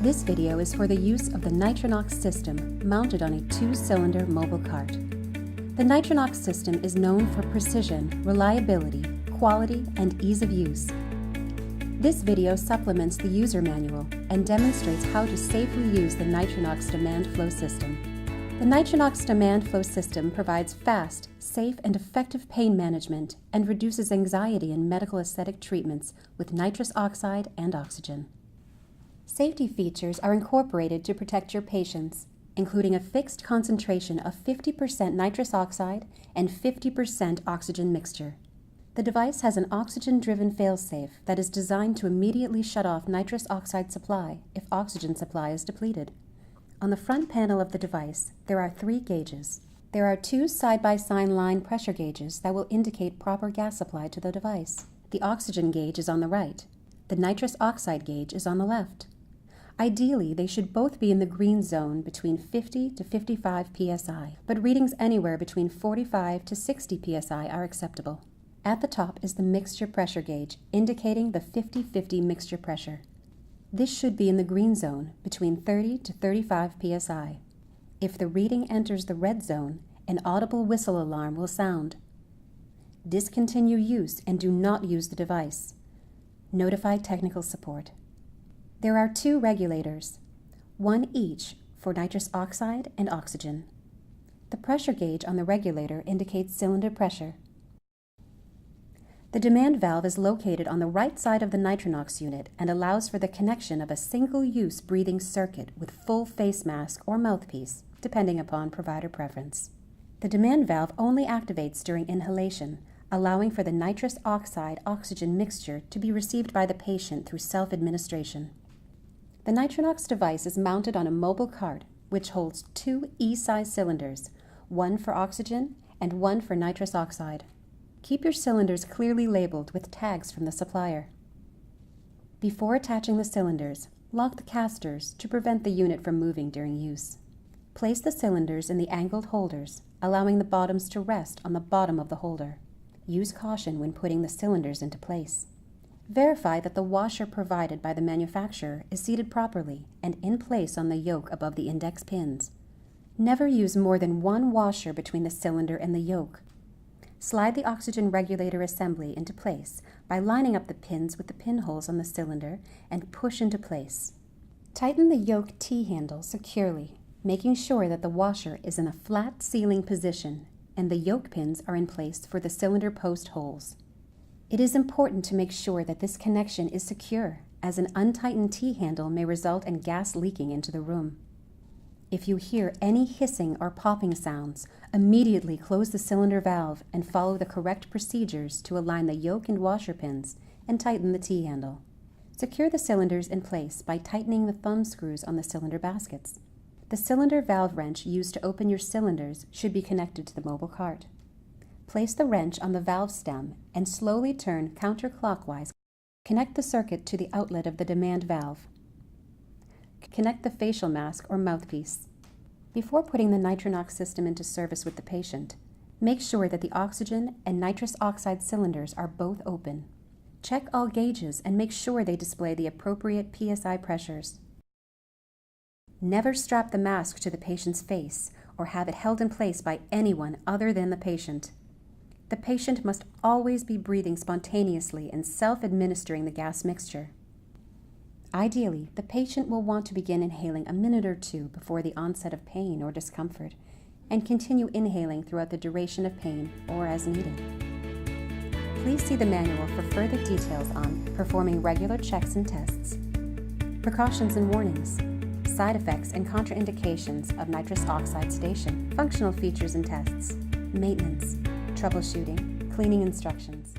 This video is for the use of the Nitronox system mounted on a 2-cylinder mobile cart. The Nitronox system is known for precision, reliability, quality, and ease of use. This video supplements the user manual and demonstrates how to safely use the Nitronox demand flow system. The Nitronox demand flow system provides fast, safe, and effective pain management and reduces anxiety in medical aesthetic treatments with nitrous oxide and oxygen. Safety features are incorporated to protect your patients, including a fixed concentration of 50% nitrous oxide and 50% oxygen mixture. The device has an oxygen-driven failsafe that is designed to immediately shut off nitrous oxide supply if oxygen supply is depleted. On the front panel of the device, there are 3 gauges. There are 2 side-by-side line pressure gauges that will indicate proper gas supply to the device. The oxygen gauge is on the right. The nitrous oxide gauge is on the left. Ideally, they should both be in the green zone between 50 to 55 psi, but readings anywhere between 45 to 60 psi are acceptable. At the top is the mixture pressure gauge, indicating the 50-50 mixture pressure. This should be in the green zone between 30 to 35 psi. If the reading enters the red zone, an audible whistle alarm will sound. Discontinue use and do not use the device. Notify technical support. There are 2 regulators, one each for nitrous oxide and oxygen. The pressure gauge on the regulator indicates cylinder pressure. The demand valve is located on the right side of the Nitronox unit and allows for the connection of a single-use breathing circuit with full face mask or mouthpiece, depending upon provider preference. The demand valve only activates during inhalation, allowing for the nitrous oxide-oxygen mixture to be received by the patient through self-administration. The Nitronox device is mounted on a mobile cart which holds 2 E-size cylinders, one for oxygen and one for nitrous oxide. Keep your cylinders clearly labeled with tags from the supplier. Before attaching the cylinders, lock the casters to prevent the unit from moving during use. Place the cylinders in the angled holders, allowing the bottoms to rest on the bottom of the holder. Use caution when putting the cylinders into place. Verify that the washer provided by the manufacturer is seated properly and in place on the yoke above the index pins. Never use more than 1 washer between the cylinder and the yoke. Slide the oxygen regulator assembly into place by lining up the pins with the pinholes on the cylinder and push into place. Tighten the yoke T-handle securely, making sure that the washer is in a flat sealing position and the yoke pins are in place for the cylinder post holes. It is important to make sure that this connection is secure, as an untightened T-handle may result in gas leaking into the room. If you hear any hissing or popping sounds, immediately close the cylinder valve and follow the correct procedures to align the yoke and washer pins and tighten the T-handle. Secure the cylinders in place by tightening the thumb screws on the cylinder baskets. The cylinder valve wrench used to open your cylinders should be connected to the mobile cart. Place the wrench on the valve stem and slowly turn counterclockwise. Connect the circuit to the outlet of the demand valve. Connect the facial mask or mouthpiece. Before putting the Nitronox system into service with the patient, make sure that the oxygen and nitrous oxide cylinders are both open. Check all gauges and make sure they display the appropriate PSI pressures. Never strap the mask to the patient's face or have it held in place by anyone other than the patient. The patient must always be breathing spontaneously and self-administering the gas mixture. Ideally, the patient will want to begin inhaling a minute or 2 before the onset of pain or discomfort, and continue inhaling throughout the duration of pain or as needed. Please see the manual for further details on performing regular checks and tests, precautions and warnings, side effects and contraindications of nitrous oxide sedation, functional features and tests, maintenance, troubleshooting, cleaning instructions.